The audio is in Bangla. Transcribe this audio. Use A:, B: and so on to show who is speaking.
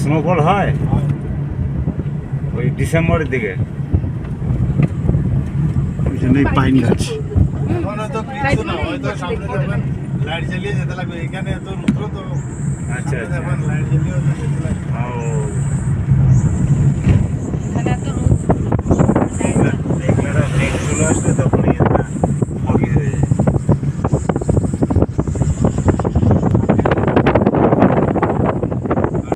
A: স্নোফল হয় ওই ডিসেম্বরের দিকে।
B: এখানেই পাইন গাছ।
C: এখন হয়তো কিছু না, হয়তো সামনে যাবেন লাইট জ্বালিয়ে যেতে লাগবে। এখানে এত রুদ্র তো,
A: আচ্ছা আচ্ছা।
C: লাইট জ্বালিয়ে যেতে লাগবে।